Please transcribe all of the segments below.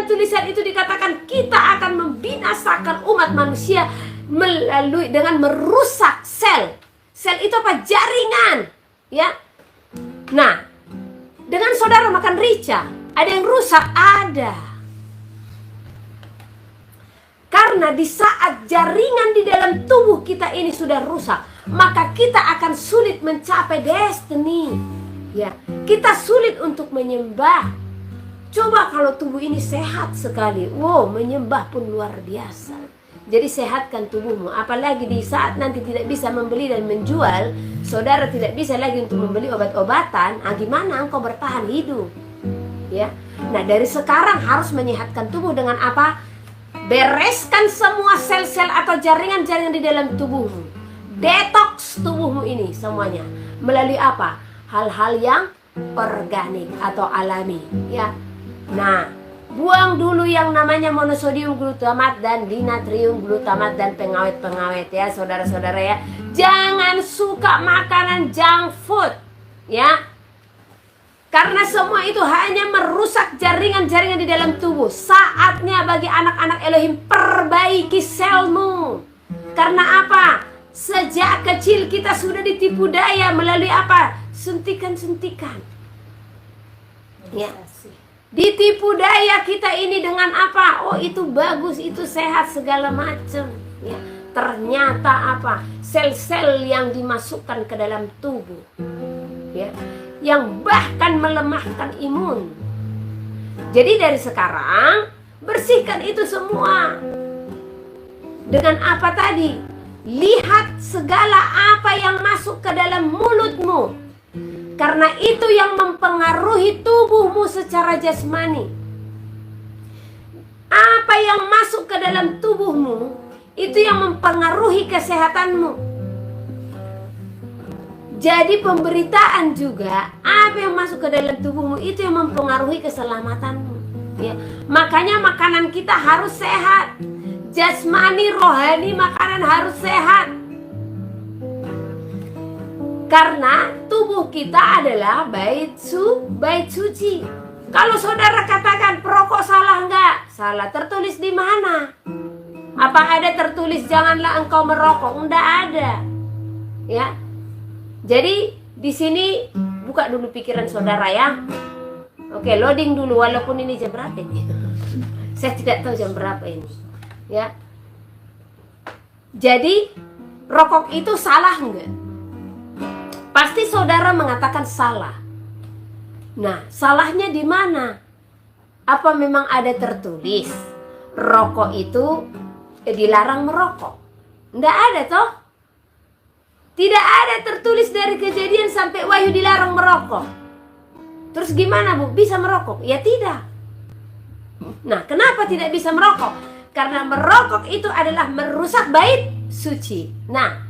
dalam tulisan itu dikatakan kita akan membinasakan umat manusia melalui dengan merusak sel. Sel itu apa? Jaringan, ya. Nah, dengan saudara makan rica, ada yang rusak? Ada. Karena di saat jaringan di dalam tubuh kita ini sudah rusak, maka kita akan sulit mencapai destiny. Ya, kita sulit untuk menyembah. Coba kalau tubuh ini sehat sekali, wow, menyembah pun luar biasa. Jadi sehatkan tubuhmu. Apalagi di saat nanti tidak bisa membeli dan menjual, saudara tidak bisa lagi untuk membeli obat-obatan. Gimana engkau bertahan hidup? Ya, nah dari sekarang harus menyehatkan tubuh dengan apa? Bereskan semua sel-sel atau jaringan-jaringan di dalam tubuhmu. Detox tubuhmu ini semuanya. Melalui apa? Hal-hal yang organik atau alami, ya. Nah, buang dulu yang namanya monosodium glutamat dan dinatrium glutamat dan pengawet-pengawet, ya, saudara-saudara, ya. Jangan suka makanan junk food, ya. Karena semua itu hanya merusak jaringan-jaringan di dalam tubuh. Saatnya bagi anak-anak Elohim perbaiki selmu. Karena apa? Sejak kecil kita sudah ditipu daya melalui apa? Suntikan-suntikan. Ya. Ditipu daya kita ini dengan apa? Oh, itu bagus, itu sehat, segala macam. Ya. Ternyata apa? Sel-sel yang dimasukkan ke dalam tubuh, ya, yang bahkan melemahkan imun. Jadi dari sekarang bersihkan itu semua. Dengan apa tadi? Lihat segala apa yang masuk ke dalam mulutmu. Karena itu yang mempengaruhi tubuhmu secara jasmani. Apa yang masuk ke dalam tubuhmu, itu yang mempengaruhi kesehatanmu. Jadi pemberitaan juga, apa yang masuk ke dalam tubuhmu, itu yang mempengaruhi keselamatanmu, ya. Makanya makanan kita harus sehat. Jasmani, rohani, makanan harus sehat. Karena tubuh kita adalah bait suci. Kalau saudara katakan perokok salah enggak? Salah. Tertulis di mana? Apa ada tertulis janganlah engkau merokok? Enggak ada. Ya. Jadi di sini buka dulu pikiran saudara, ya. Oke, loading dulu walaupun ini jam berapa ini. Saya tidak tahu jam berapa ini. Ya. Jadi rokok itu salah enggak? Pasti saudara mengatakan salah. Nah, salahnya di mana? Apa memang ada tertulis rokok itu dilarang merokok? Enggak ada toh? Tidak ada tertulis dari Kejadian sampai Wahyu dilarang merokok. Terus gimana, Bu? Bisa merokok? Ya tidak. Nah, kenapa tidak bisa merokok? Karena merokok itu adalah merusak bait suci. Nah,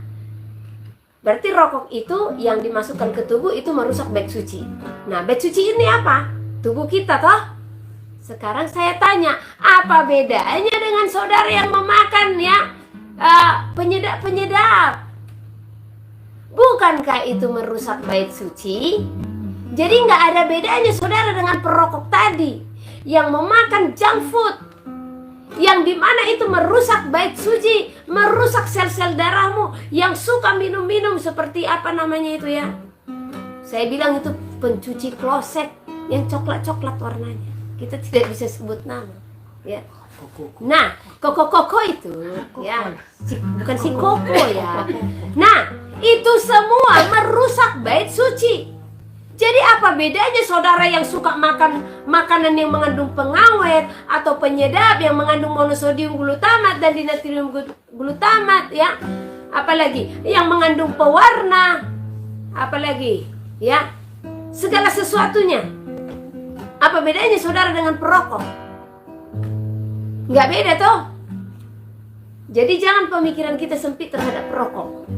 berarti rokok itu yang dimasukkan ke tubuh itu merusak bait suci. Nah, bait suci ini apa? Tubuh kita toh? Sekarang saya tanya, apa bedanya dengan saudara yang memakan, ya, penyedap-penyedap? Bukankah itu merusak bait suci? Jadi nggak ada bedanya saudara dengan perokok tadi yang memakan junk food, yang dimana itu merusak bait suci, merusak sel-sel darahmu, yang suka minum-minum seperti apa namanya itu, ya. Saya bilang itu pencuci kloset yang coklat-coklat warnanya. Kita tidak bisa sebut nama, ya. Nah, koko itu, ya, bukan si koko, ya. Nah, itu semua merusak bait suci. Jadi apa bedanya saudara yang suka makan makanan yang mengandung pengawet atau penyedap yang mengandung monosodium glutamat dan dinatrium glutamat, ya, apalagi yang mengandung pewarna, apalagi, ya, segala sesuatunya. Apa bedanya saudara dengan perokok? Nggak beda toh. Jadi jangan pemikiran kita sempit terhadap perokok.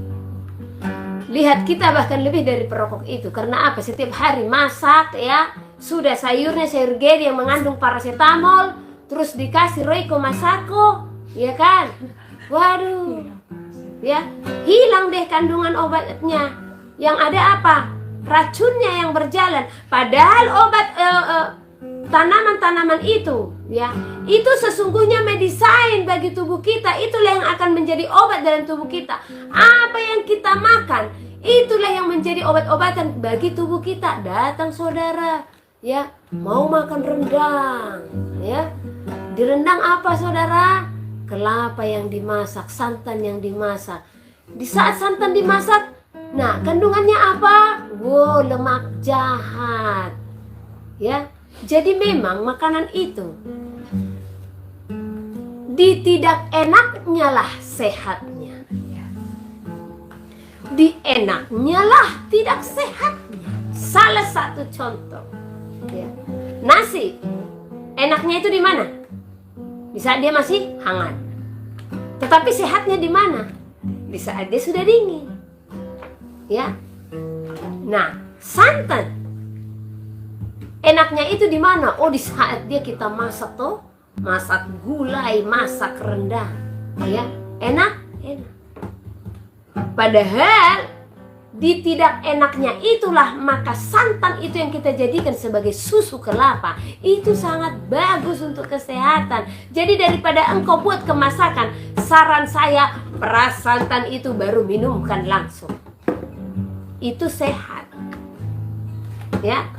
Lihat kita bahkan lebih dari perokok itu. Karena apa? Setiap hari masak, ya, sudah sayurnya sayur gedi yang mengandung paracetamol, terus dikasih Royco Masako, ya kan? Waduh, ya, hilang deh kandungan obatnya. Yang ada apa? Racunnya yang berjalan. Padahal obat tanaman-tanaman itu, ya, itu sesungguhnya mendesain bagi tubuh kita. Itulah yang akan menjadi obat dalam tubuh kita. Apa yang kita makan, itulah yang menjadi obat-obatan bagi tubuh kita. Datang saudara, ya, mau makan rendang, ya. Di rendang apa saudara? Kelapa yang dimasak, santan yang dimasak. Di saat santan dimasak, nah kandungannya apa? Wow, lemak jahat, ya. Jadi memang makanan itu di tidak enaknya lah sehatnya, di enaknya lah tidak sehatnya. Salah satu contoh, ya. Nasi enaknya itu di mana? Di saat dia masih hangat. Tetapi sehatnya di mana? Di saat dia sudah dingin, ya. Nah, santan enaknya itu di mana? Oh, di saat dia kita masak tuh, masak gulai, masak rendang, ya, enak. Padahal di tidak enaknya itulah maka santan itu yang kita jadikan sebagai susu kelapa itu sangat bagus untuk kesehatan. Jadi daripada engkau buat kemasakan, saran saya peras santan itu baru minumkan langsung. Itu sehat, ya.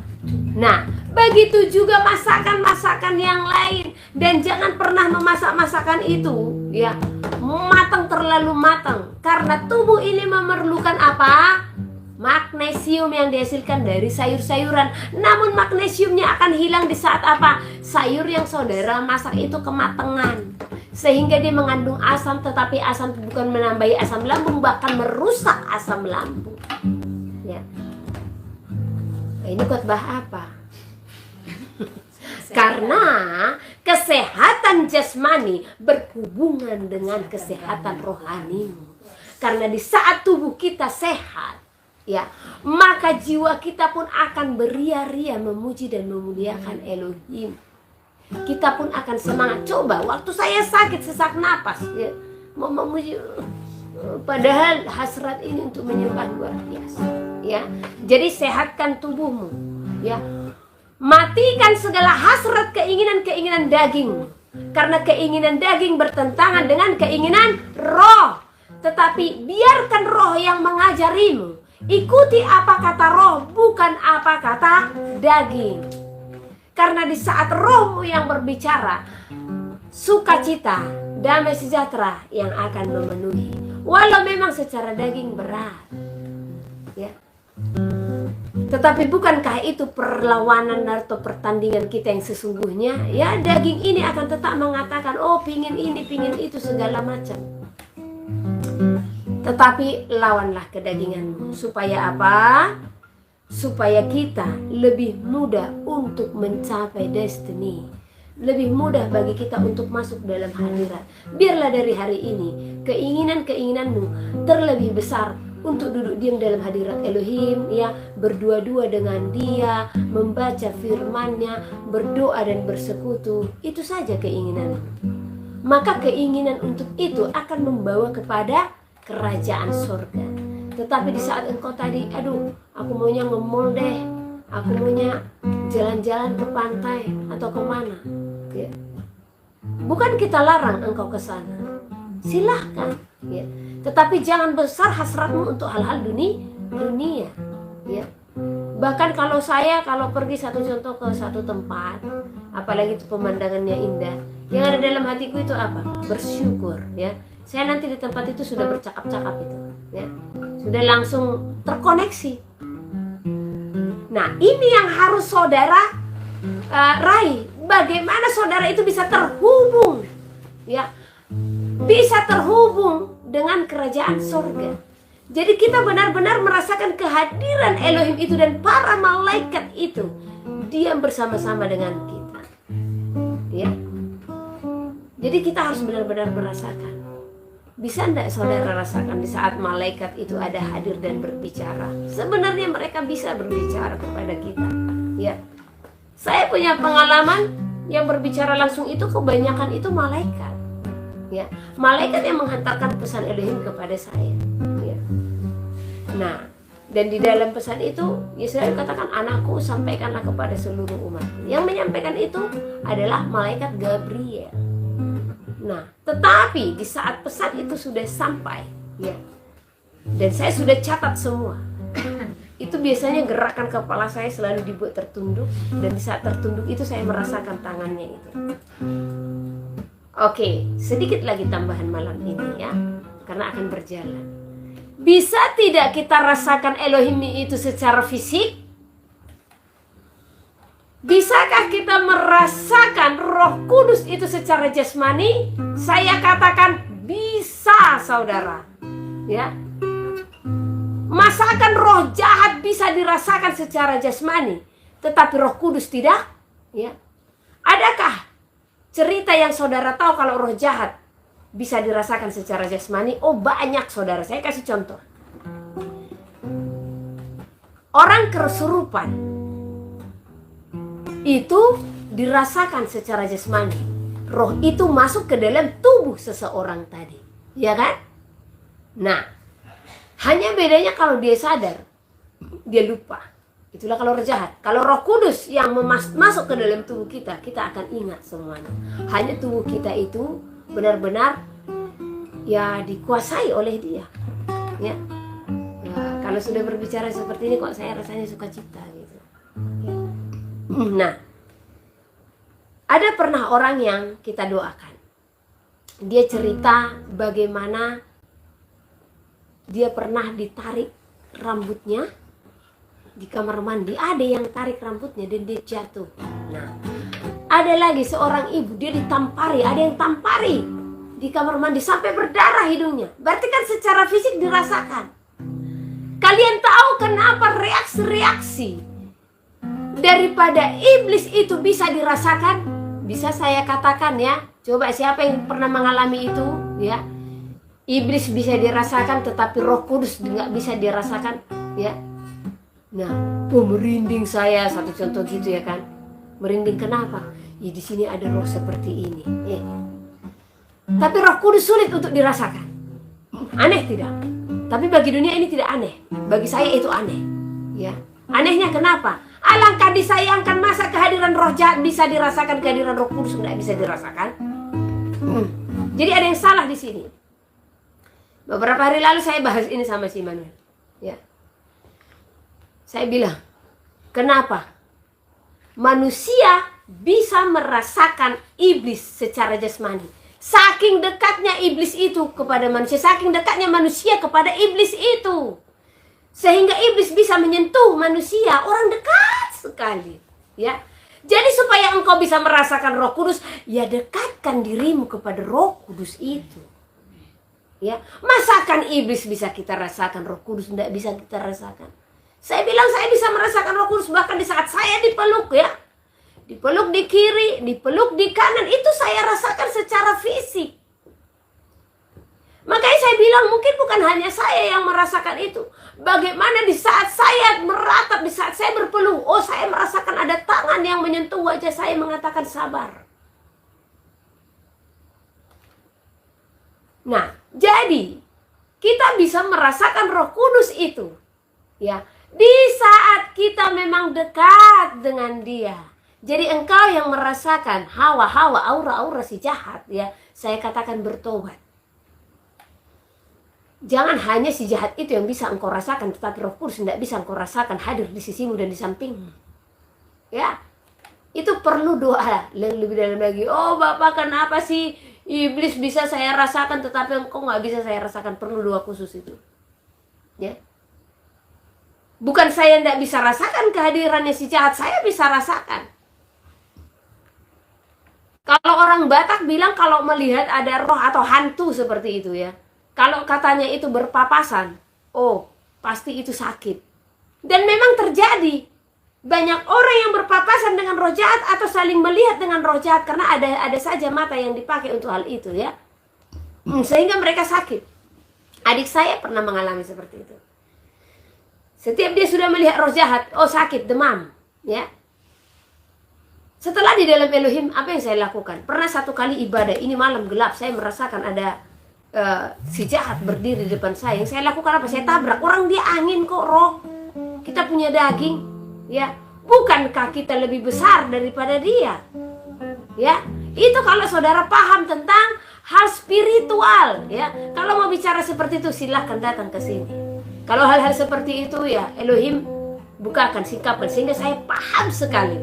Nah, begitu juga masakan-masakan yang lain. Dan jangan pernah memasak masakan itu, ya, matang terlalu matang. Karena tubuh ini memerlukan apa? Magnesium yang dihasilkan dari sayur-sayuran. Namun magnesiumnya akan hilang di saat apa? Sayur yang saudara masak itu kematangan, sehingga dia mengandung asam. Tetapi asam bukan menambahi asam lambung, bahkan merusak asam lambung, ya. Nah, ini khotbah apa? Karena kesehatan jasmani berhubungan dengan kesehatan rohanimu. Karena di saat tubuh kita sehat, ya, maka jiwa kita pun akan beria-ria memuji dan memuliakan Elohim. Kita pun akan semangat. Coba waktu saya sakit sesak napas, ya, mau memuji, padahal hasrat ini untuk menyembah luar biasa, ya. Jadi sehatkan tubuhmu, ya. Matikan segala hasrat keinginan-keinginan daging. Karena keinginan daging bertentangan dengan keinginan roh. Tetapi biarkan roh yang mengajarimu. Ikuti apa kata roh, bukan apa kata daging. Karena di saat rohmu yang berbicara, sukacita, damai sejahtera yang akan memenuhi. Walau memang secara daging berat, ya. Tetapi bukankah itu perlawanan atau pertandingan kita yang sesungguhnya? Ya, daging ini akan tetap mengatakan, oh pingin ini, pingin itu, segala macam. Tetapi lawanlah kedaginganmu. Supaya apa? Supaya kita lebih mudah untuk mencapai destiny. Lebih mudah bagi kita untuk masuk dalam hadirat. Biarlah dari hari ini keinginan-keinginanmu terlebih besar untuk duduk diam dalam hadirat Elohim, ya, berdua-dua dengan Dia, membaca firman-Nya, berdoa dan bersekutu. Itu saja keinginanmu. Maka keinginan untuk itu akan membawa kepada kerajaan surga. Tetapi di saat engkau tadi, aduh, aku maunya nge-mall deh, aku maunya jalan-jalan ke pantai atau kemana, ya. Bukan kita larang engkau ke sana, silahkan, ya. Tetapi jangan besar hasratmu untuk hal-hal dunia, ya. Bahkan kalau pergi satu contoh ke satu tempat, apalagi itu pemandangannya indah, yang ada dalam hatiku itu apa? Bersyukur, ya. Saya nanti di tempat itu sudah bercakap-cakap itu, ya. Sudah langsung terkoneksi. Nah, ini yang harus saudara raih. Bagaimana saudara itu bisa terhubung, ya, bisa terhubung dengan kerajaan surga. Jadi kita benar-benar merasakan kehadiran Elohim itu dan para malaikat itu diam bersama-sama dengan kita, ya. Jadi kita harus benar-benar merasakan. Bisa enggak saudara rasakan di saat malaikat itu ada hadir dan berbicara? Sebenarnya mereka bisa berbicara kepada kita, ya. Saya punya pengalaman yang berbicara langsung itu kebanyakan itu malaikat, ya. Malaikat yang menghantarkan pesan Elohim kepada saya, ya. Nah, Dan di dalam pesan itu Yesus katakan, anakku sampaikanlah kepada seluruh umat. Yang menyampaikan itu adalah malaikat Gabriel. Nah, tetapi di saat pesan itu sudah sampai, ya, dan saya sudah catat semua, itu biasanya gerakan kepala saya selalu dibuat tertunduk, dan di saat tertunduk itu saya merasakan tangannya itu. Oke, sedikit lagi tambahan malam ini ya, karena akan berjalan. Bisa tidak kita rasakan Elohim itu secara fisik? Bisakah kita merasakan Roh Kudus itu secara jasmani? Saya katakan bisa, saudara. Ya. Masakan roh jahat bisa dirasakan secara jasmani, tetapi Roh Kudus tidak? Ya. Adakah cerita yang saudara tahu kalau roh jahat bisa dirasakan secara jasmani? Oh, banyak, saudara. Saya kasih contoh. Orang kesurupan itu dirasakan secara jasmani. Roh itu masuk ke dalam tubuh seseorang tadi, ya kan? Nah, hanya bedanya kalau dia sadar, dia lupa. Itulah kalau roh jahat. Kalau Roh Kudus yang masuk ke dalam tubuh kita, kita akan ingat semuanya. Hanya tubuh kita itu benar-benar ya dikuasai oleh dia, ya. Kalau sudah berbicara seperti ini kok saya rasanya sukacita gitu. Nah, ada pernah orang yang kita doakan. Dia cerita bagaimana dia pernah ditarik rambutnya di kamar mandi. Ada yang tarik rambutnya dan dia jatuh. Nah, ada lagi seorang ibu, dia ditampari, ada yang tampari di kamar mandi sampai berdarah hidungnya. Berarti kan secara fisik dirasakan. Kalian tahu kenapa reaksi-reaksi daripada iblis itu bisa dirasakan? Bisa saya katakan ya. Coba siapa yang pernah mengalami itu ya? Iblis bisa dirasakan tetapi Roh Kudus nggak bisa dirasakan ya. Nah, merinding saya, satu contoh gitu ya kan. Merinding kenapa? Ya di sini ada roh seperti ini. Ya. Tapi Roh Kudus sulit untuk dirasakan. Aneh tidak? Tapi bagi dunia ini tidak aneh. Bagi saya itu aneh. Ya. Anehnya kenapa? Alangkah disayangkan masa kehadiran roh jahat bisa dirasakan, kehadiran Roh Kudus tidak bisa dirasakan. Jadi ada yang salah di sini. Beberapa hari lalu saya bahas ini sama si Manuel. Ya. Saya bilang, kenapa manusia bisa merasakan iblis secara jasmani? Saking dekatnya iblis itu kepada manusia, saking dekatnya manusia kepada iblis itu, sehingga iblis bisa menyentuh manusia. Orang dekat sekali, ya. Jadi supaya engkau bisa merasakan Roh Kudus, ya dekatkan dirimu kepada Roh Kudus itu. Ya, masakan iblis bisa kita rasakan, Roh Kudus tidak bisa kita rasakan. Saya bilang saya bisa merasakan Roh Kudus bahkan di saat saya dipeluk ya. Dipeluk di kiri, dipeluk di kanan, itu saya rasakan secara fisik. Makanya saya bilang mungkin bukan hanya saya yang merasakan itu. Bagaimana di saat saya meratap, di saat saya berpeluh, oh saya merasakan ada tangan yang menyentuh wajah saya mengatakan sabar. Nah, jadi kita bisa merasakan Roh Kudus itu, ya, di saat kita memang dekat dengan Dia. Jadi engkau yang merasakan hawa-hawa, aura-aura si jahat, ya, saya katakan bertobat. Jangan hanya si jahat itu yang bisa engkau rasakan, tetapi Roh Kudus tidak bisa engkau rasakan hadir di sisimu dan di sampingmu. Ya, itu perlu doa lebih dalam lagi. Oh Bapak, kenapa sih iblis bisa saya rasakan tetapi engkau nggak bisa saya rasakan? Perlu doa khusus itu. Ya, bukan saya tidak bisa rasakan kehadirannya si jahat, saya bisa rasakan. Kalau orang Batak bilang kalau melihat ada roh atau hantu seperti itu ya, kalau katanya itu berpapasan, oh pasti itu sakit. Dan memang terjadi. Banyak orang yang berpapasan dengan roh jahat atau saling melihat dengan roh jahat karena ada saja mata yang dipakai untuk hal itu ya. Sehingga mereka sakit. Adik saya pernah mengalami seperti itu. Setiap dia sudah melihat roh jahat, oh sakit, demam, ya. Setelah di dalam Elohim, apa yang saya lakukan? Pernah satu kali ibadah, ini malam gelap, saya merasakan ada si jahat berdiri di depan saya. Yang saya lakukan apa? Saya tabrak. Orang dia angin kok, roh. Kita punya daging, ya. Bukankah kita lebih besar daripada dia? Ya, itu kalau saudara paham tentang hal spiritual, ya. Kalau mau bicara seperti itu, silahkan datang ke sini. Kalau hal-hal seperti itu, ya Elohim bukakan, singkapkan, sehingga saya paham sekali.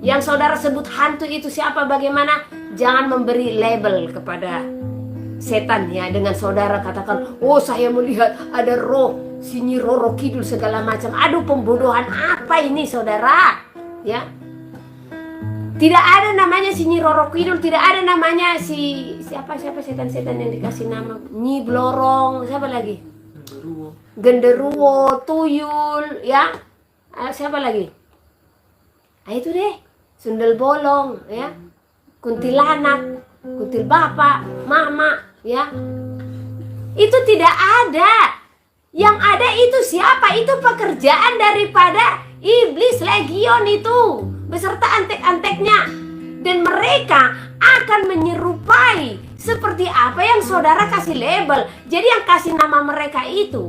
Yang saudara sebut hantu itu siapa, bagaimana? Jangan memberi label kepada setan, ya. Dengan saudara katakan, oh saya melihat ada roh Sinyi Roro Kidul segala macam. Aduh, pembodohan apa ini, saudara? Ya. Tidak ada namanya Sinyi Roro Kidul, tidak ada namanya siapa setan-setan yang dikasih nama Nyi Blorong, siapa lagi? Genderuwo, Tuyul, ya. Siapa lagi? Itu deh, Sundel Bolong, ya. Kuntilanak, kuntil bapak, mama, ya. Itu tidak ada. Yang ada itu siapa? Itu pekerjaan daripada iblis legion itu beserta antek-anteknya. Dan mereka akan menyerupai seperti apa yang saudara kasih label. Jadi yang kasih nama mereka itu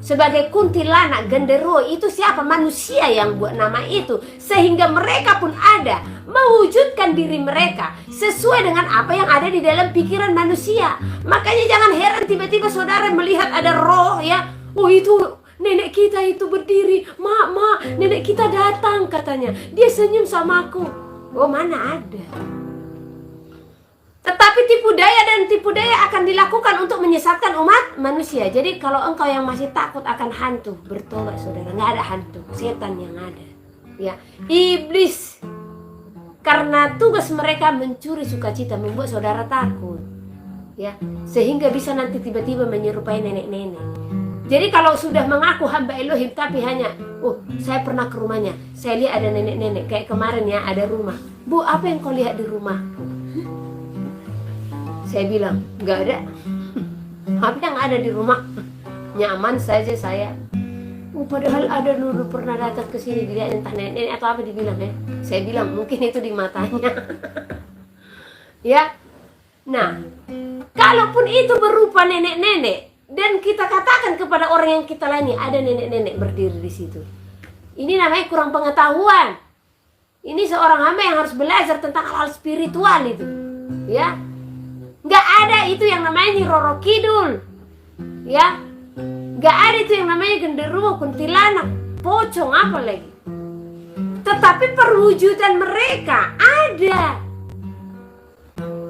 sebagai kuntilanak, genderuwo itu siapa? Manusia yang buat nama itu. Sehingga mereka pun ada mewujudkan diri mereka sesuai dengan apa yang ada di dalam pikiran manusia. Makanya jangan heran tiba-tiba saudara melihat ada roh, ya. Oh, itu nenek kita itu berdiri. Mak, nenek kita datang katanya. Dia senyum sama aku. Oh, mana ada. Tetapi tipu daya dan tipu daya akan dilakukan untuk menyesatkan umat manusia. Jadi kalau engkau yang masih takut akan hantu, bertobat saudara. Nggak ada hantu, setan yang ada. Ya, iblis. Karena tugas mereka mencuri sukacita, membuat saudara takut. Ya, sehingga bisa nanti tiba-tiba menyerupai nenek-nenek. Jadi kalau sudah mengaku hamba Elohim tapi hanya, oh saya pernah ke rumahnya, saya lihat ada nenek-nenek, kayak kemarin ya ada rumah. Bu, apa yang kau lihat di rumahku? Saya bilang, nggak ada. Apa yang ada di rumah? Nyaman saja saya. Padahal ada dulu pernah datang ke sini, dilihat entah nenek-nenek atau apa dibilang ya. Saya bilang mungkin itu di matanya. Ya. Nah, kalaupun itu berupa nenek-nenek, dan kita katakan kepada orang yang kita layani, ada nenek-nenek berdiri di situ. Ini namanya kurang pengetahuan. Ini seorang hamba yang harus belajar tentang hal-hal spiritual itu. Ya. Nggak ada itu yang namanya Nyi Roro Kidul. Ya. Nggak ada itu yang namanya genderuwo, kuntilanak, pocong, apa lagi. Tetapi perwujudan mereka ada.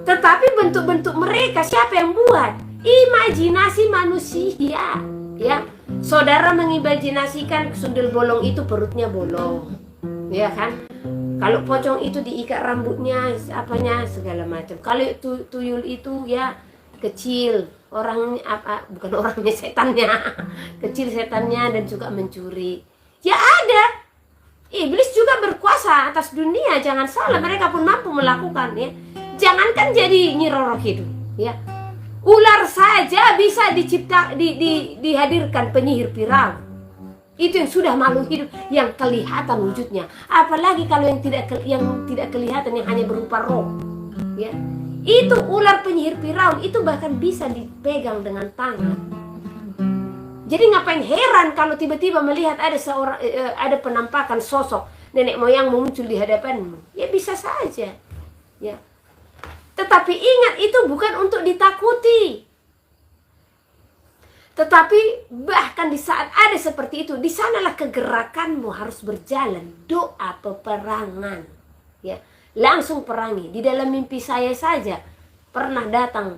Tetapi bentuk-bentuk mereka siapa yang buat? Imajinasi manusia, ya. Saudara mengimajinasikan sundel bolong itu perutnya bolong, ya kan? Kalau pocong itu diikat rambutnya, apanya segala macam. Kalau tuyul itu ya kecil, orangnya bukan orangnya, setannya. Kecil setannya dan juga mencuri. Ya ada. Iblis juga berkuasa atas dunia, jangan salah, mereka pun mampu melakukan, ya. Jangankan jadi Nyi Roro Kidul, ya. Ular saja bisa dihadirkan penyihir Firaun. Itu yang sudah makhluk hidup yang kelihatan wujudnya. Apalagi kalau yang tidak kelihatan, yang hanya berupa roh. Ya. Itu ular penyihir Firaun itu bahkan bisa dipegang dengan tangan. Jadi ngapain heran kalau tiba-tiba melihat ada penampakan sosok nenek moyang muncul di hadapanmu. Ya bisa saja. Ya. Tetapi ingat, itu bukan untuk ditakuti. Tetapi bahkan di saat ada seperti itu, di sanalah kegerakanmu harus berjalan. Doa peperangan, ya, langsung perangi. Di dalam mimpi saya saja pernah datang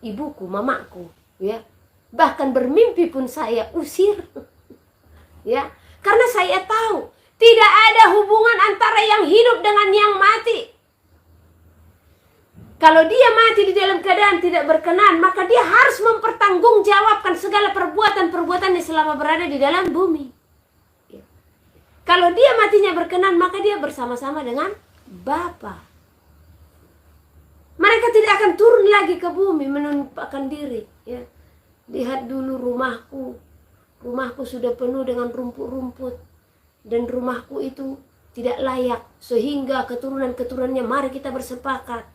ibuku, mamaku, ya. Bahkan bermimpi pun saya usir, ya, karena saya tahu tidak ada hubungan antara yang hidup dengan yang mati. Kalau dia mati di dalam keadaan tidak berkenan, maka dia harus mempertanggungjawabkan segala perbuatan-perbuatannya selama berada di dalam bumi. Ya. Kalau dia matinya berkenan, maka dia bersama-sama dengan Bapa. Mereka tidak akan turun lagi ke bumi menampakkan diri. Ya. Lihat dulu rumahku. Rumahku sudah penuh dengan rumput-rumput. Dan rumahku itu tidak layak. Sehingga keturunan-keturunannya, mari kita bersepakat.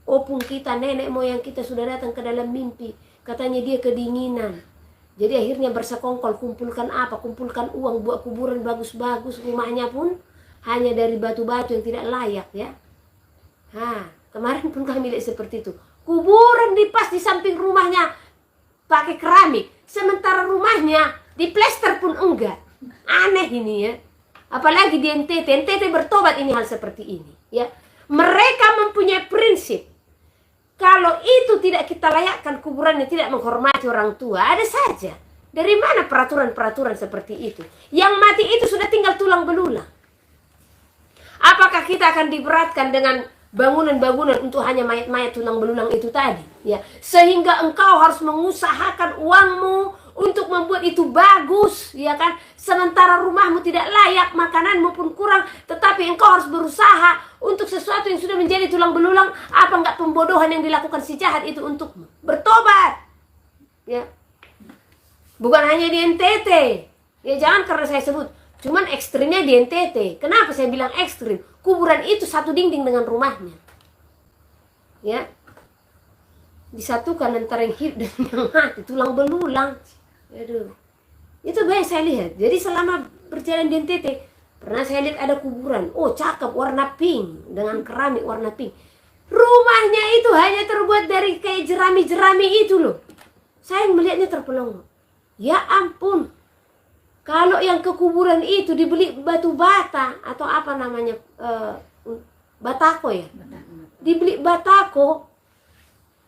Opung kita, nenek moyang kita sudah datang ke dalam mimpi. Katanya dia kedinginan. Jadi akhirnya bersekongkol, kumpulkan apa? Kumpulkan uang, buat kuburan bagus-bagus. Rumahnya pun hanya dari batu-batu yang tidak layak ya. Kemarin pun kami lihat seperti itu. Kuburan pas di samping rumahnya pakai keramik. Sementara rumahnya di plester pun enggak. Aneh ini ya. Apalagi di NTT. NTT bertobat ini hal seperti ini ya. Mereka mempunyai prinsip. Kalau itu tidak kita layakkan kuburannya, tidak menghormati orang tua, ada saja. Dari mana peraturan-peraturan seperti itu? Yang mati itu sudah tinggal tulang belulang. Apakah kita akan diberatkan dengan bangunan-bangunan untuk hanya mayat-mayat tulang belulang itu tadi? Ya, sehingga engkau harus mengusahakan uangmu untuk membuat itu bagus, ya kan? Sementara rumahmu tidak layak, makananmu pun kurang, tetapi engkau harus berusaha untuk sesuatu yang sudah menjadi tulang belulang. Apa enggak pembodohan yang dilakukan si jahat itu untukmu? Bertobat. Ya. Bukan hanya di NTT. Ya jangan karena saya sebut, cuman ekstrimnya di NTT. Kenapa saya bilang ekstrim? Kuburan itu satu dinding dengan rumahnya. Ya. Disatukan antara yang hidup dan yang mati, tulang belulang. Aduh. Itu banyak saya lihat. Jadi selama berjalan di NTT, pernah saya lihat ada kuburan. Oh, cakep, warna pink dengan keramik warna pink. Rumahnya itu hanya terbuat dari kayak jerami-jerami itu loh. Saya melihatnya terpelongo. Ya ampun. Kalau yang ke kuburan itu dibeli batu bata atau apa namanya? Batako ya. Dibeli batako.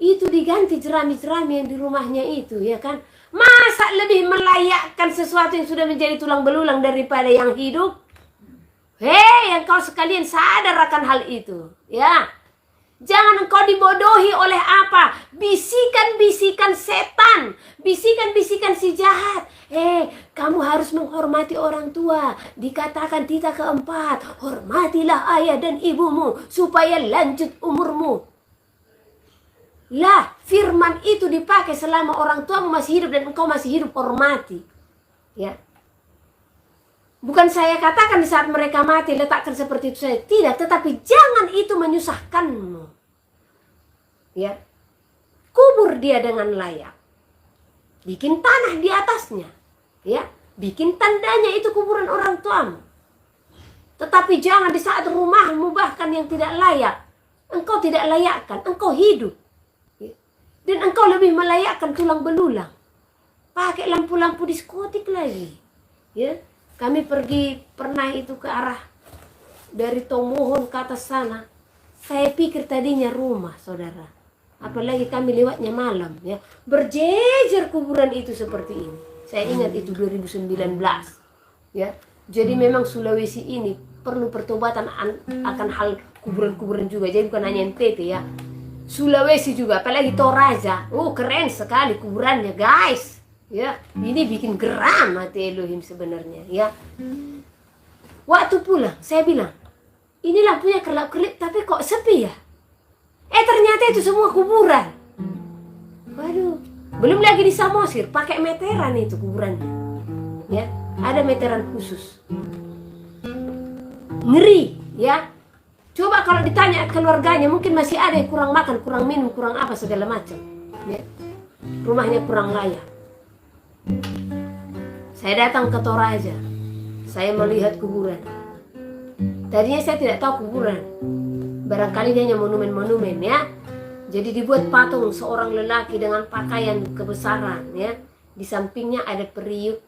Itu diganti jerami-jerami yang di rumahnya itu, ya kan? Masa lebih melayakkan sesuatu yang sudah menjadi tulang belulang daripada yang hidup? Hei, engkau sekalian sadar akan hal itu, ya. Jangan engkau dibodohi oleh apa? Bisikan-bisikan setan, bisikan-bisikan si jahat. Kamu harus menghormati orang tua. Dikatakan Tita keempat, hormatilah ayah dan ibumu supaya lanjut umurmu. Lah, firman itu dipakai selama orang tuamu masih hidup dan engkau masih hidup, hormati. Ya. Bukan saya katakan di saat mereka mati letakkan seperti itu saja. Tidak, tetapi jangan itu menyusahkanmu. Ya. Kubur dia dengan layak. Bikin tanah di atasnya. Ya. Bikin tandanya itu kuburan orang tuamu. Tetapi jangan di saat rumahmu bahkan yang tidak layak. Engkau tidak layakkan, engkau hidup. Dan engkau lebih melayakkan tulang belulang. Pakai lampu-lampu diskotik lagi. Ya, kami pernah itu ke arah dari Tomohon ke atas sana. Saya pikir tadinya rumah, saudara. Apalagi kami lewatnya malam, ya. Berjejer kuburan itu seperti ini. Saya ingat itu 2019. Ya. Jadi memang Sulawesi ini perlu pertobatan akan hal kuburan-kuburan juga. Jadi bukan hanya NTT ya. Sulawesi juga, apalagi Toraja. Oh, keren sekali kuburannya, guys. Ya, ini bikin geram hati Elohim sebenarnya, ya. Waktu pulang, saya bilang, ini lampunya kerlap-kerlip, tapi kok sepi ya? Ternyata itu semua kuburan. Waduh, belum lagi di Samosir, pakai meteran itu kuburannya. Ya, ada meteran khusus. Ngeri, ya. Coba kalau ditanya keluarganya, mungkin masih ada yang kurang makan, kurang minum, kurang apa segala macam. Ya. Rumahnya kurang layak. Saya datang ke Toraja. Saya melihat kuburan. Tadinya saya tidak tahu kuburan. Barangkali hanya monumen-monumen ya. Jadi dibuat patung seorang lelaki dengan pakaian kebesaran ya. Di sampingnya ada periuk,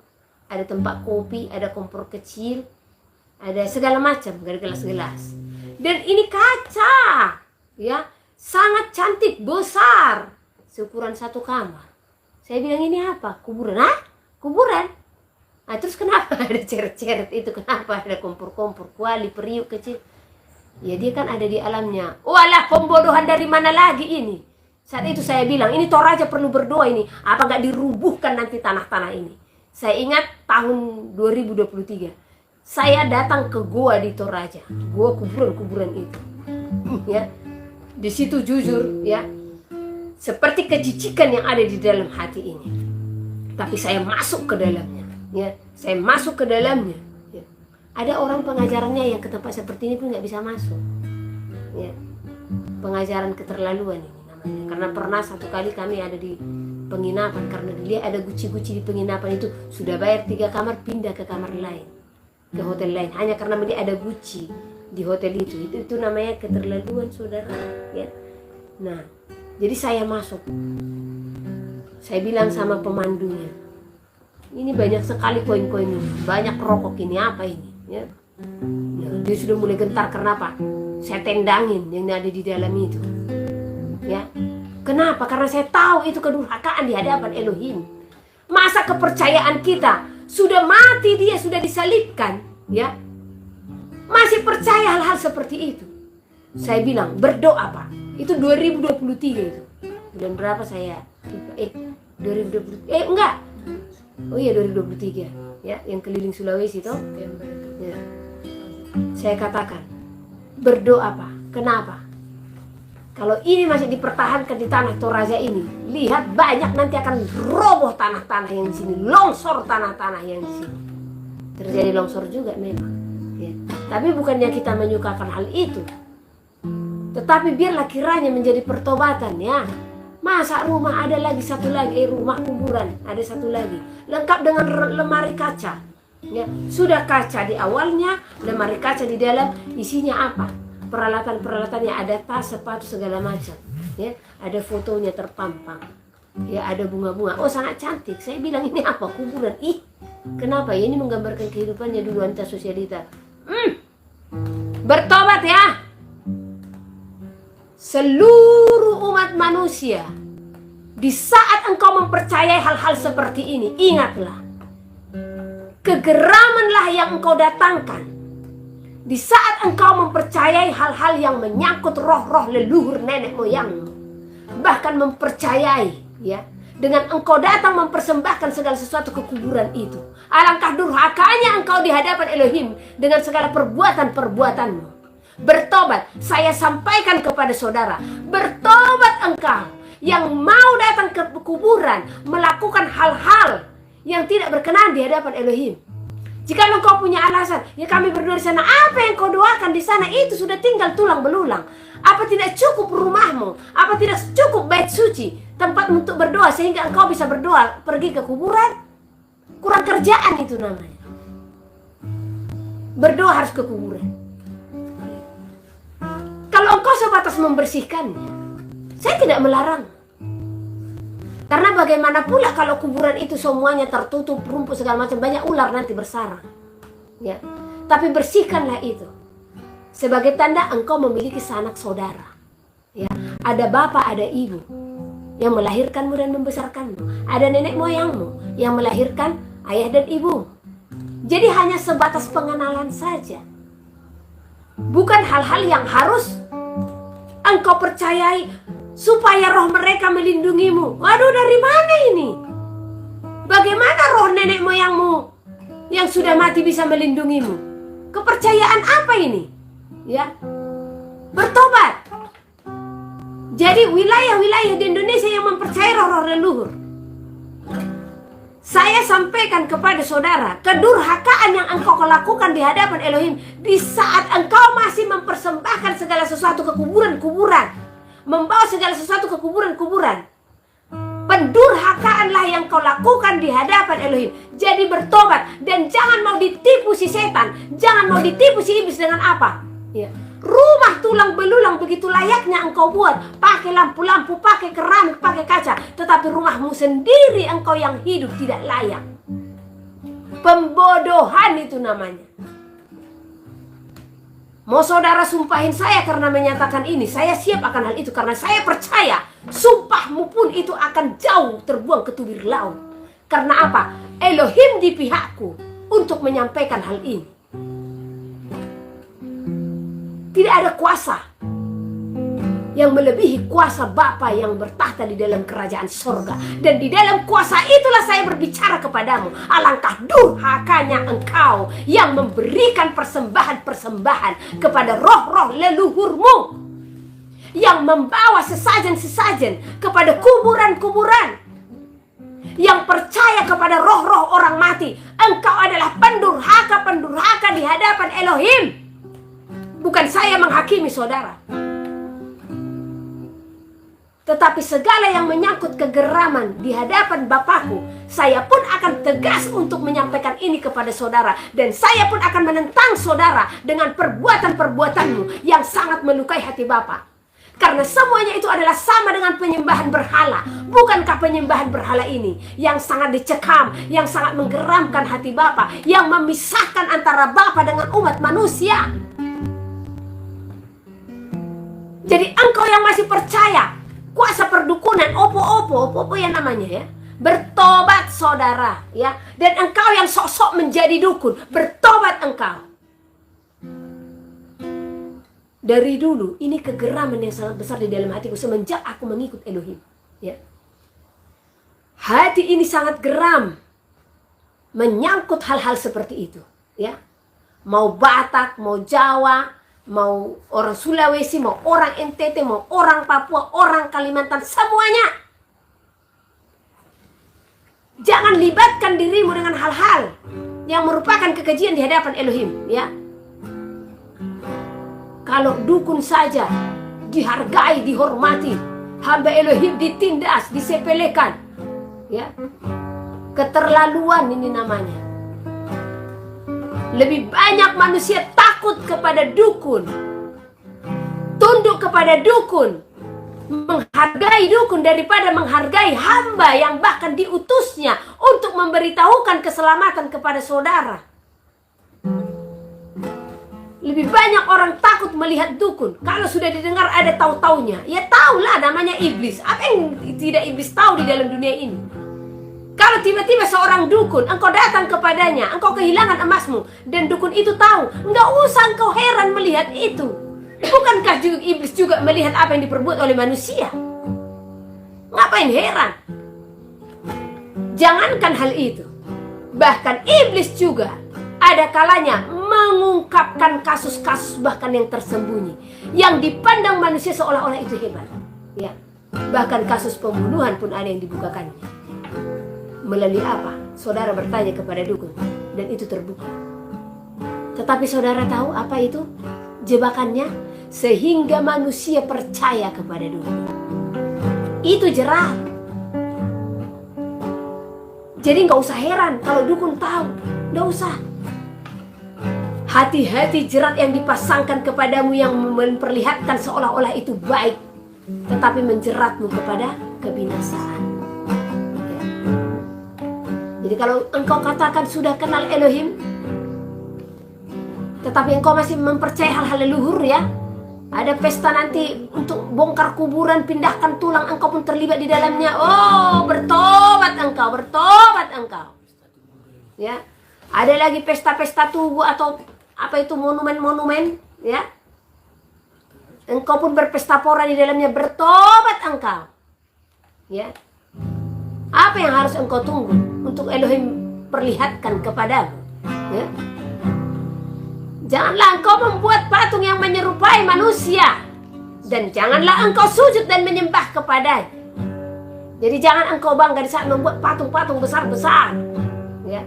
ada tempat kopi, ada kompor kecil, ada segala macam, gelas-gelas. Dan ini kaca, ya, sangat cantik, besar, seukuran satu kamar. Saya bilang ini apa? Kuburan? Kuburan? Nah, terus kenapa ada ceret-ceret itu? Kenapa ada kompor-kompor, kuali, periuk kecil? Ya dia kan ada di alamnya. Walah, pembodohan dari mana lagi ini? Saat itu saya bilang, ini Toraja perlu berdoa ini. Apa nggak dirubuhkan nanti tanah-tanah ini? Saya ingat tahun 2023. Saya datang ke gua di Toraja, gua kuburan-kuburan itu, ya. Di situ jujur, ya, seperti kecicikan yang ada di dalam hati ini. Tapi saya masuk ke dalamnya, ya. Saya masuk ke dalamnya. Ya. Ada orang pengajarannya yang ke tempat seperti ini pun nggak bisa masuk, ya. Pengajaran keterlaluan ini namanya. Karena pernah satu kali kami ada di penginapan karena dilihat ada guci-guci di penginapan itu, sudah bayar 3 kamar pindah ke kamar lain, ke hotel lain, hanya karena melihat ada guci di hotel itu namanya keterlaluan saudara ya. Nah jadi saya masuk, saya bilang sama pemandunya, ini banyak sekali koin-koin ini, banyak rokok ini, apa ini ya. Nah, dia sudah mulai gentar, kenapa? Saya tendangin yang ada di dalam itu ya. Kenapa? Karena saya tahu itu kedurhakaan di hadapan Elohim. Masa kepercayaan kita sudah mati, dia sudah disalibkan ya, masih percaya hal-hal seperti itu? Saya bilang berdoa Pak. Itu 2023 itu. Bulan berapa saya? 2020. Enggak. Oh iya 2023 ya, yang keliling Sulawesi itu. Ya. Saya katakan berdoa Pak. Kenapa? Kalau ini masih dipertahankan di tanah Toraja ini, lihat banyak nanti akan roboh tanah-tanah yang di sini, longsor tanah-tanah yang di sini. Terjadi longsor juga memang. Ya. Tapi bukannya kita menyukakan hal itu, tetapi biarlah kiranya menjadi pertobatan ya. Masa rumah ada lagi satu lagi, rumah kuburan ada satu lagi, lengkap dengan lemari kaca. Ya, sudah kaca di awalnya, lemari kaca di dalam, isinya apa? Peralatan-peralatannya, ada tas, sepatu, segala macam. Ya, ada fotonya terpampang. Ya, ada bunga-bunga. Oh, sangat cantik. Saya bilang ini apa? Kuburan. Ih, kenapa? Ya, ini menggambarkan kehidupannya dulu Anta Sosialita. Bertobat ya. Seluruh umat manusia, di saat engkau mempercayai hal-hal seperti ini, ingatlah, kegeramanlah yang engkau datangkan. Di saat engkau mempercayai hal-hal yang menyangkut roh-roh leluhur nenek moyangmu, bahkan mempercayai ya, dengan engkau datang mempersembahkan segala sesuatu ke kuburan itu, alangkah durhakanya engkau di hadapan Elohim dengan segala perbuatan-perbuatanmu. Bertobat, saya sampaikan kepada saudara, bertobat engkau yang mau datang ke kuburan melakukan hal-hal yang tidak berkenan di hadapan Elohim. Jika engkau punya alasan, ya kami berdoa di sana, apa yang kau doakan di sana itu sudah tinggal tulang belulang. Apa tidak cukup rumahmu? Apa tidak cukup bait suci, tempat untuk berdoa sehingga engkau bisa berdoa pergi ke kuburan? Kurang kerjaan itu namanya. Berdoa harus ke kuburan. Kalau engkau sebatas membersihkannya, saya tidak melarang. Karena bagaimana pula kalau kuburan itu semuanya tertutup, rumput segala macam, banyak ular nanti bersarang. Ya. Tapi bersihkanlah itu. Sebagai tanda engkau memiliki sanak saudara. Ya. Ada bapak, ada ibu yang melahirkanmu dan membesarkanmu. Ada nenek moyangmu yang melahirkan ayah dan ibu. Jadi hanya sebatas pengenalan saja. Bukan hal-hal yang harus engkau percayai supaya roh mereka melindungimu. Waduh, dari mana ini? Bagaimana roh nenek moyangmu yang sudah mati bisa melindungimu? Kepercayaan apa ini? Ya, bertobat. Jadi wilayah-wilayah di Indonesia yang mempercayai roh-roh leluhur, saya sampaikan kepada saudara, kedurhakaan yang engkau lakukan di hadapan Elohim di saat engkau masih mempersembahkan segala sesuatu ke kuburan-kuburan, membawa segala sesuatu ke kuburan-kuburan. Pendurhakaanlah yang kau lakukan di hadapan Elohim. Jadi bertobat dan jangan mau ditipu si setan, jangan mau ditipu si iblis dengan apa? Ya. Rumah tulang belulang begitu layaknya engkau buat, pakai lampu-lampu, pakai keramik, pakai kaca, tetapi rumahmu sendiri engkau yang hidup tidak layak. Pembodohan itu namanya. Mau saudara sumpahin saya karena menyatakan ini, saya siap akan hal itu karena saya percaya sumpahmu pun itu akan jauh terbuang ke tubir laut. Karena apa? Elohim di pihakku untuk menyampaikan hal ini. Tidak ada kuasa yang melebihi kuasa Bapa yang bertahta di dalam kerajaan sorga. Dan di dalam kuasa itulah saya berbicara kepadamu. Alangkah durhakanya engkau yang memberikan persembahan-persembahan kepada roh-roh leluhurmu, yang membawa sesajen-sesajen kepada kuburan-kuburan, yang percaya kepada roh-roh orang mati. Engkau adalah pendurhaka-pendurhaka di hadapan Elohim. Bukan saya menghakimi saudara, Tetapi segala yang menyangkut kegeraman di hadapan Bapakku, saya pun akan tegas untuk menyampaikan ini kepada saudara. Dan saya pun akan menentang saudara dengan perbuatan-perbuatanmu yang sangat melukai hati Bapa. Karena semuanya itu adalah sama dengan penyembahan berhala. Bukankah penyembahan berhala ini yang sangat dicekam, yang sangat menggeramkan hati Bapa, yang memisahkan antara Bapa dengan umat manusia? Jadi engkau yang masih percaya kuasa perdukunan, opo yang namanya ya, bertobat saudara ya. Dan engkau yang sok-sok menjadi dukun, bertobat engkau. Dari dulu ini kegeraman yang sangat besar di dalam hatiku semenjak aku mengikut Elohim ya. Hati ini sangat geram menyangkut hal-hal seperti itu ya. Mau Batak, mau Jawa, mau orang Sulawesi, mau orang NTT, mau orang Papua, orang Kalimantan, semuanya. Jangan libatkan dirimu dengan hal-hal yang merupakan kekejian di hadapan Elohim ya. Kalau dukun saja dihargai, dihormati, hamba Elohim ditindas, disepelekan ya. Keterlaluan ini namanya. Lebih banyak manusia takut kepada dukun, tunduk kepada dukun, menghargai dukun daripada menghargai hamba yang bahkan diutusnya untuk memberitahukan keselamatan kepada saudara. Lebih banyak orang takut melihat dukun. Kalau sudah didengar ada tahu-taunya, ya tahulah namanya iblis. Apa yang tidak iblis tahu di dalam dunia ini? Kalau tiba-tiba seorang dukun, engkau datang kepadanya, engkau kehilangan emasmu, dan dukun itu tahu, enggak usah engkau heran melihat itu. Bukankah iblis juga melihat apa yang diperbuat oleh manusia? Ngapain heran? Jangankan hal itu, bahkan iblis juga ada kalanya mengungkapkan kasus-kasus bahkan yang tersembunyi, yang dipandang manusia seolah-olah itu hebat ya. Bahkan kasus pembunuhan pun ada yang dibukakannya. Melalui apa? Saudara bertanya kepada dukun dan itu terbuka. Tetapi saudara tahu apa itu jebakannya? Sehingga manusia percaya kepada dukun. Itu jerat. Jadi nggak usah heran kalau dukun tahu, nggak usah. Hati-hati jerat yang dipasangkan kepadamu yang memperlihatkan seolah-olah itu baik, tetapi menjeratmu kepada kebinasaan. Jadi kalau engkau katakan sudah kenal Elohim, tetapi engkau masih mempercayai hal-hal leluhur ya, ada pesta nanti untuk bongkar kuburan, pindahkan tulang, engkau pun terlibat di dalamnya. Oh, bertobat engkau, bertobat engkau. Ya, ada lagi pesta-pesta tubuh atau apa itu monumen-monumen ya. Engkau pun berpesta pora di dalamnya, bertobat engkau. Ya. Apa yang harus engkau tunggu untuk Elohim perlihatkan kepadamu? Ya. Janganlah engkau membuat patung yang menyerupai manusia, dan janganlah engkau sujud dan menyembah kepadanya. Jadi jangan engkau bangga di saat membuat patung-patung besar-besar. Ya.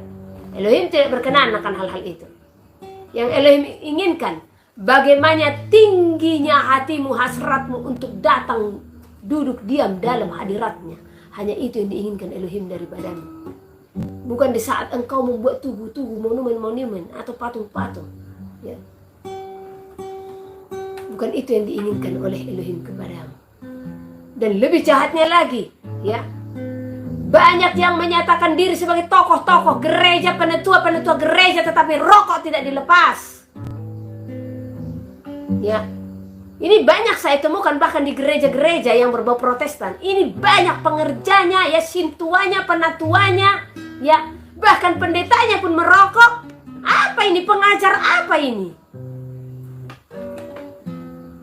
Elohim tidak berkenan akan hal-hal itu. Yang Elohim inginkan, bagaimana tingginya hatimu, hasratmu untuk datang duduk diam dalam hadiratnya. Hanya itu yang diinginkan Elohim daripadamu. Bukan di saat engkau membuat tugu-tugu, monumen-monumen atau patung-patung ya. Bukan itu yang diinginkan oleh Elohim kepadamu. Dan lebih jahatnya lagi ya, banyak yang menyatakan diri sebagai tokoh-tokoh gereja, penetua-penetua gereja, tetapi rokok tidak dilepas ya. Ini banyak saya temukan bahkan di gereja-gereja yang berbau Protestan. Ini banyak pengerjanya ya, sintuanya, penatuanya ya, bahkan pendetanya pun merokok. Apa ini? Pengajar apa ini?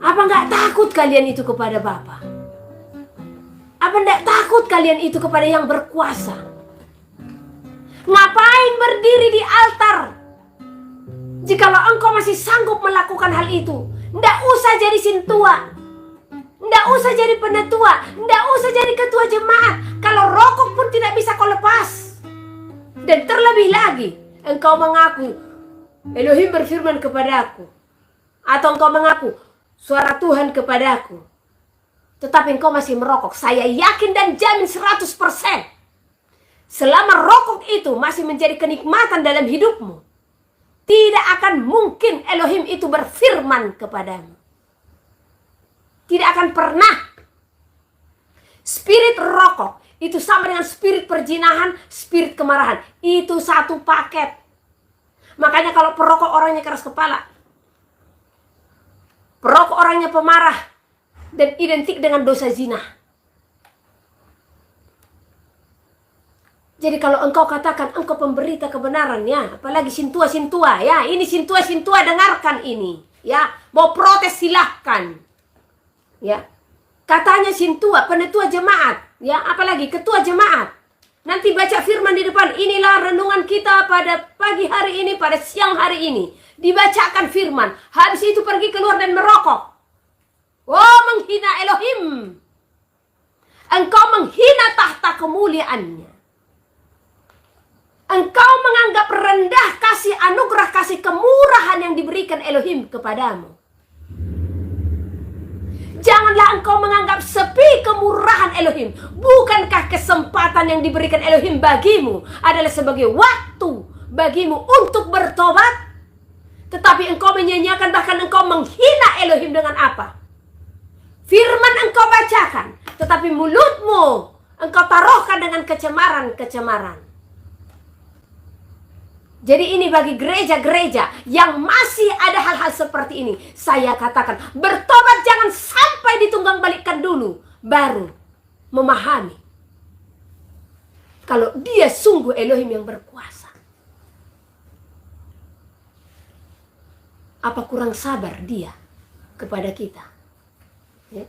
Apa nggak takut kalian itu kepada Bapa? Apa nggak takut kalian itu kepada yang berkuasa? Ngapain berdiri di altar? Jikalau engkau masih sanggup melakukan hal itu, nggak usah jadi sintua, nggak usah jadi penetua, nggak usah jadi ketua jemaat. Kalau rokok pun tidak bisa kau lepas. Dan terlebih lagi, engkau mengaku Elohim berfirman kepadaku, atau engkau mengaku suara Tuhan kepadaku. tetapi engkau masih merokok, saya yakin dan jamin 100%. Selama rokok itu masih menjadi kenikmatan dalam hidupmu, tidak akan mungkin Elohim itu berfirman kepadamu. Tidak akan pernah. Spirit rokok itu sama dengan spirit perzinahan, spirit kemarahan. Itu satu paket. Makanya kalau perokok orangnya keras kepala, perokok orangnya pemarah, dan identik dengan dosa zina. Jadi kalau engkau katakan engkau pemberita kebenaran, ya, apalagi sintua-sintua, ya, ini sintua-sintua dengarkan ini, ya, mau protes silahkan, ya, katanya sintua, penetua jemaat, ya, apalagi ketua jemaat, nanti baca firman di depan, inilah renungan kita pada pagi hari ini, pada siang hari ini, dibacakan firman, habis itu pergi keluar dan merokok. Oh, menghina Elohim, engkau menghina tahta kemuliaannya. Engkau menganggap rendah kasih anugerah, kasih kemurahan yang diberikan Elohim kepadamu. Janganlah engkau menganggap sepi kemurahan Elohim. Bukankah kesempatan yang diberikan Elohim bagimu adalah sebagai waktu bagimu untuk bertobat? Tetapi engkau menyanyiakan, bahkan engkau menghina Elohim dengan apa? Firman engkau bacakan, tetapi mulutmu engkau taruhkan dengan kecemaran-kecemaran. Jadi ini bagi gereja-gereja yang masih ada hal-hal seperti ini, saya katakan, bertobat jangan sampai ditunggang balikkan dulu, baru memahami kalau dia sungguh Elohim yang berkuasa. Apa kurang sabar dia kepada kita? Ya.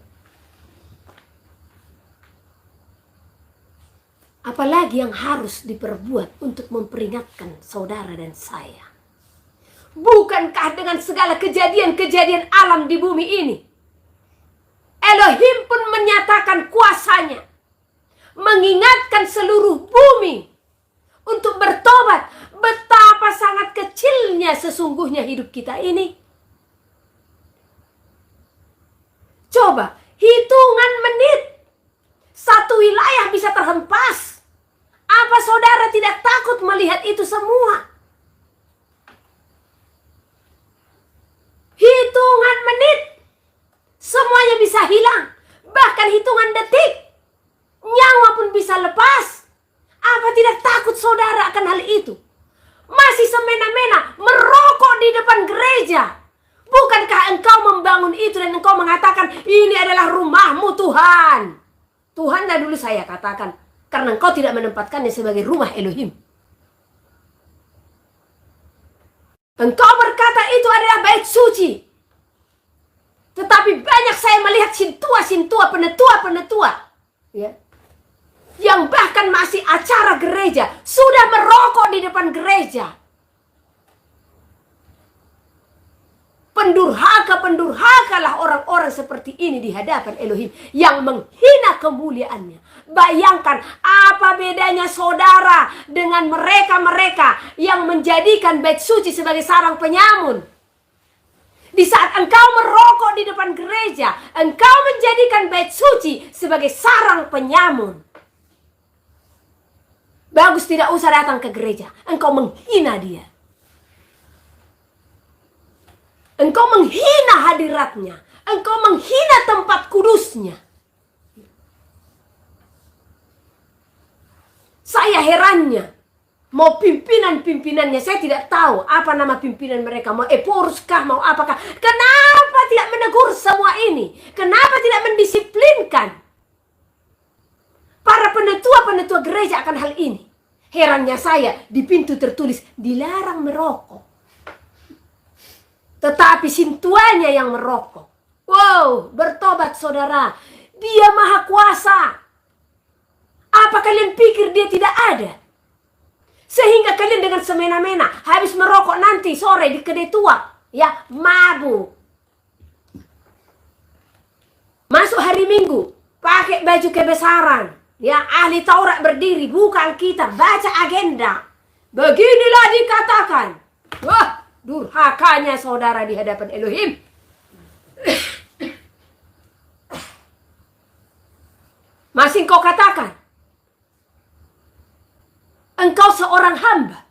Apalagi yang harus diperbuat untuk memperingatkan saudara dan saya? Bukankah dengan segala kejadian-kejadian alam di bumi ini, Elohim pun menyatakan kuasanya, mengingatkan seluruh bumi untuk bertobat? Betapa sangat kecilnya sesungguhnya hidup kita ini. Coba, hitungan menit, satu wilayah bisa terhempas. Apa saudara tidak takut melihat itu semua? Hitungan menit, semuanya bisa hilang. Bahkan hitungan detik, nyawa pun bisa lepas. Apa tidak takut saudara akan hal itu? Masih semena-mena merokok di depan gereja. Bukankah engkau membangun itu dan engkau mengatakan, ini adalah rumahmu Tuhan? Tuhanlah dulu saya katakan, karena engkau tidak menempatkannya sebagai rumah Elohim. Engkau berkata itu adalah bait suci. Tetapi banyak saya melihat sintua-sintua, penetua-penetua, ya, yang bahkan masih acara gereja, sudah merokok di depan gereja. Pendurhaka-pendurhakalah orang-orang seperti ini di hadapan Elohim yang menghina kemuliaannya. Bayangkan apa bedanya saudara dengan mereka-mereka yang menjadikan bait suci sebagai sarang penyamun. Di saat engkau merokok di depan gereja, engkau menjadikan bait suci sebagai sarang penyamun. Bagus tidak usah datang ke gereja, engkau menghina dia. Engkau menghina hadiratnya. Engkau menghina tempat kudusnya. Saya herannya. Mau pimpinan-pimpinannya, saya tidak tahu apa nama pimpinan mereka. Mau Eporuskah, mau apakah. Kenapa tidak menegur semua ini? Kenapa tidak mendisiplinkan para penetua-penetua gereja akan hal ini? Herannya saya, di pintu tertulis, dilarang merokok. Tetapi sintuanya yang merokok. Wow, bertobat saudara. Dia maha kuasa. Apa kalian pikir dia tidak ada? Sehingga kalian dengan semena-mena habis merokok nanti sore di kedai tua, ya, mabuk. Masuk hari Minggu, pakai baju kebesaran, ya, ahli Taurat berdiri, buka Alkitab, baca agenda. Beginilah dikatakan. Wah, durhakanya saudara di hadapan Elohim. Masih kau katakan, engkau seorang hamba.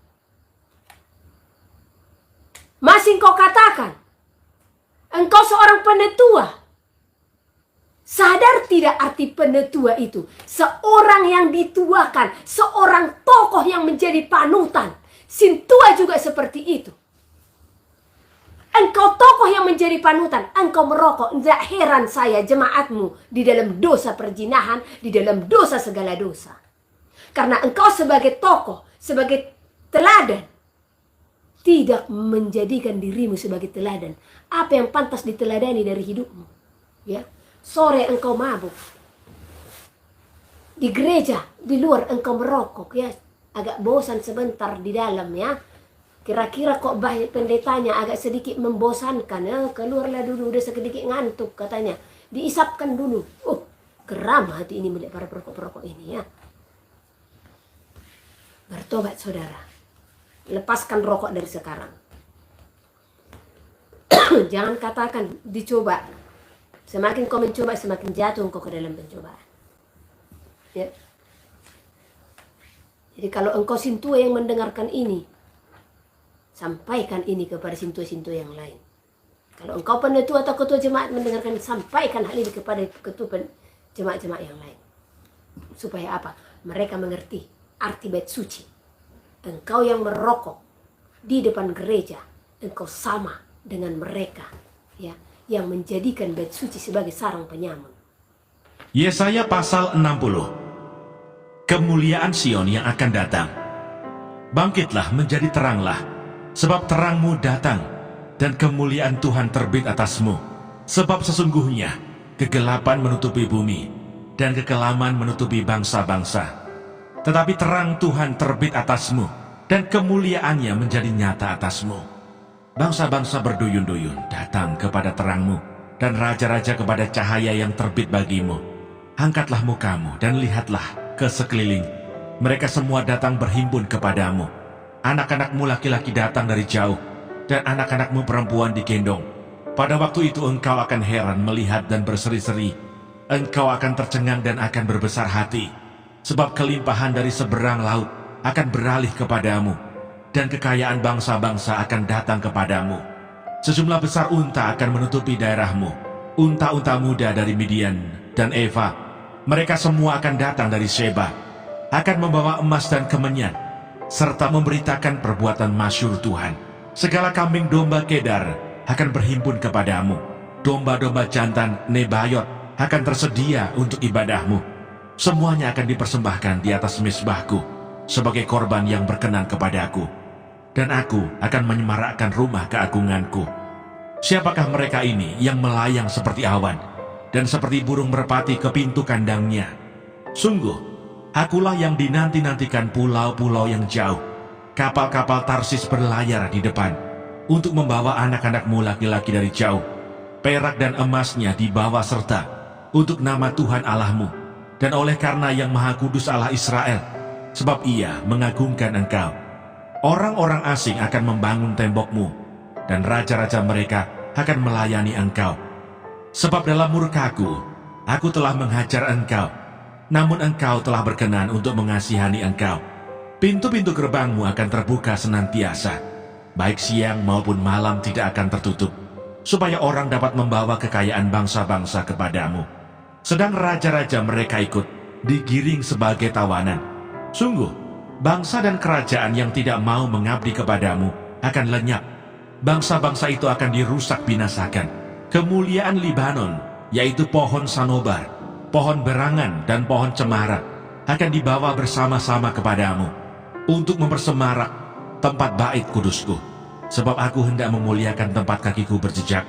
Masih kau katakan, engkau seorang penetua. Sadar tidak arti penetua itu? Seorang yang dituakan, seorang tokoh yang menjadi panutan. Sintua juga seperti itu. Engkau tokoh yang menjadi panutan, engkau merokok. Tidak heran saya jemaatmu di dalam dosa perzinahan, di dalam dosa segala dosa. Karena engkau sebagai tokoh, sebagai teladan, tidak menjadikan dirimu sebagai teladan. Apa yang pantas diteladani dari hidupmu? Ya, sore engkau mabuk. Di gereja, di luar engkau merokok, ya. Agak bosan sebentar di dalam, ya. Kira-kira kok pendetanya agak sedikit membosankan, ya. Keluarlah dulu, udah sedikit ngantuk katanya. Diisapkan dulu. Oh, geram hati ini melihat para perokok-perokok ini, ya. Bertobat saudara. Lepaskan rokok dari sekarang. Jangan katakan dicoba. Semakin kau mencoba, semakin jatuh kau ke dalam pencobaan. Ya. Jadi kalau engkau sintua yang mendengarkan ini, sampaikan ini kepada sintua-sintua yang lain. Kalau engkau penetua atau ketua jemaat mendengarkan, sampaikan hal ini kepada ketua jemaat-jemaat yang lain. Supaya apa? Mereka mengerti arti bait suci. Engkau yang merokok di depan gereja, engkau sama dengan mereka, ya, yang menjadikan bait suci sebagai sarang penyamun. Yesaya pasal 60. Kemuliaan Sion yang akan datang. Bangkitlah, menjadi teranglah, sebab terangmu datang, dan kemuliaan Tuhan terbit atasmu. Sebab sesungguhnya kegelapan menutupi bumi, dan kekelaman menutupi bangsa-bangsa. Tetapi terang Tuhan terbit atasmu, dan kemuliaannya menjadi nyata atasmu. Bangsa-bangsa berduyun-duyun datang kepada terangmu, dan raja-raja kepada cahaya yang terbit bagimu. Angkatlah mukamu dan lihatlah ke sekeliling. Mereka semua datang berhimpun kepadamu. Anak-anakmu laki-laki datang dari jauh, dan anak-anakmu perempuan digendong. Pada waktu itu engkau akan heran melihat dan berseri-seri. Engkau akan tercengang dan akan berbesar hati, sebab kelimpahan dari seberang laut akan beralih kepadamu, dan kekayaan bangsa-bangsa akan datang kepadamu. Sejumlah besar unta akan menutupi daerahmu, unta-unta muda dari Midian dan Eva. Mereka semua akan datang dari Sheba, akan membawa emas dan kemenyan, serta memberitakan perbuatan masyhur Tuhan. Segala kambing domba Kedar akan berhimpun kepadamu. Domba-domba jantan Nebayot akan tersedia untuk ibadahmu. Semuanya akan dipersembahkan di atas mezbahku sebagai korban yang berkenan kepadaku. Dan aku akan menyemarakkan rumah keagunganku. Siapakah mereka ini yang melayang seperti awan dan seperti burung merpati ke pintu kandangnya? Sungguh, akulah yang dinanti-nantikan pulau-pulau yang jauh. Kapal-kapal Tarsis berlayar di depan untuk membawa anak-anakmu laki-laki dari jauh. Perak dan emasnya dibawa serta untuk nama Tuhan Allahmu, dan oleh karena yang Maha Kudus Allah Israel, sebab Ia mengagungkan engkau. Orang-orang asing akan membangun tembokmu, dan raja-raja mereka akan melayani engkau. Sebab dalam murkaku, aku telah menghajar engkau, namun engkau telah berkenan untuk mengasihani engkau. Pintu-pintu gerbangmu akan terbuka senantiasa, baik siang maupun malam tidak akan tertutup, supaya orang dapat membawa kekayaan bangsa-bangsa kepadamu. Sedang raja-raja mereka ikut, digiring sebagai tawanan. Sungguh, bangsa dan kerajaan yang tidak mau mengabdi kepadamu akan lenyap. Bangsa-bangsa itu akan dirusak binasakan. Kemuliaan Libanon, yaitu pohon sanobar, pohon berangan, dan pohon cemara, akan dibawa bersama-sama kepadamu untuk mempersemarak tempat bait kudusku, sebab aku hendak memuliakan tempat kakiku berjejak.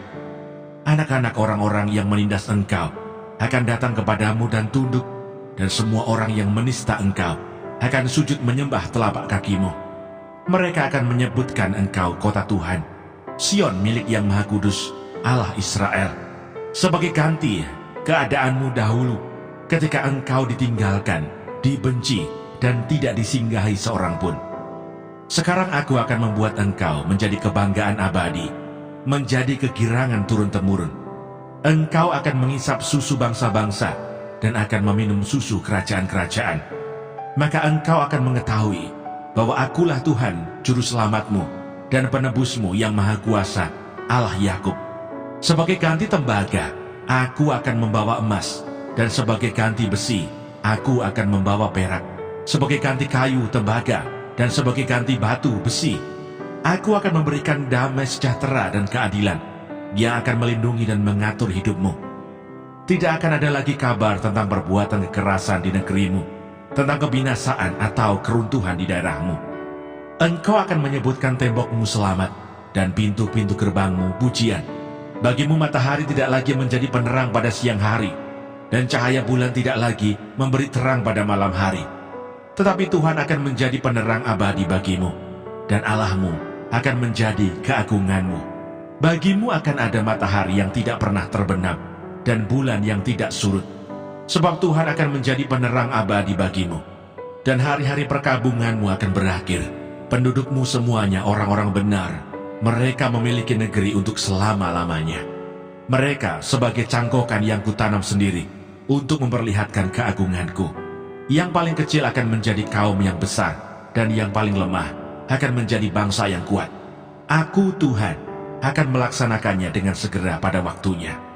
Anak-anak orang-orang yang menindas engkau akan datang kepadamu dan tunduk, dan semua orang yang menista engkau akan sujud menyembah telapak kakimu. Mereka akan menyebutkan engkau kota Tuhan, Sion milik yang Maha Kudus, Allah Israel, sebagai ganti keadaanmu dahulu ketika engkau ditinggalkan, dibenci, dan tidak disinggahi seorang pun. Sekarang aku akan membuat engkau menjadi kebanggaan abadi, menjadi kegirangan turun-temurun. Engkau akan mengisap susu bangsa-bangsa dan akan meminum susu kerajaan-kerajaan. Maka engkau akan mengetahui bahwa akulah Tuhan, Juru Selamatmu, dan Penebusmu yang Maha Kuasa, Allah Yakub. Sebagai ganti tembaga, aku akan membawa emas, dan sebagai ganti besi, aku akan membawa perak. Sebagai ganti kayu tembaga, dan sebagai ganti batu besi, aku akan memberikan damai sejahtera dan keadilan. Dia akan melindungi dan mengatur hidupmu. Tidak akan ada lagi kabar tentang perbuatan kekerasan di negerimu, tentang kebinasaan atau keruntuhan di daerahmu. Engkau akan menyebutkan tembokmu selamat, dan pintu-pintu gerbangmu pujian. Bagimu matahari tidak lagi menjadi penerang pada siang hari, dan cahaya bulan tidak lagi memberi terang pada malam hari. Tetapi Tuhan akan menjadi penerang abadi bagimu, dan Allahmu akan menjadi keagunganmu. Bagimu akan ada matahari yang tidak pernah terbenam, dan bulan yang tidak surut. Sebab Tuhan akan menjadi penerang abadi bagimu, dan hari-hari perkabunganmu akan berakhir. Pendudukmu semuanya orang-orang benar. Mereka memiliki negeri untuk selama-lamanya. Mereka sebagai cangkokan yang kutanam sendiri untuk memperlihatkan keagunganku. Yang paling kecil akan menjadi kaum yang besar, dan yang paling lemah akan menjadi bangsa yang kuat. Aku Tuhan akan melaksanakannya dengan segera pada waktunya.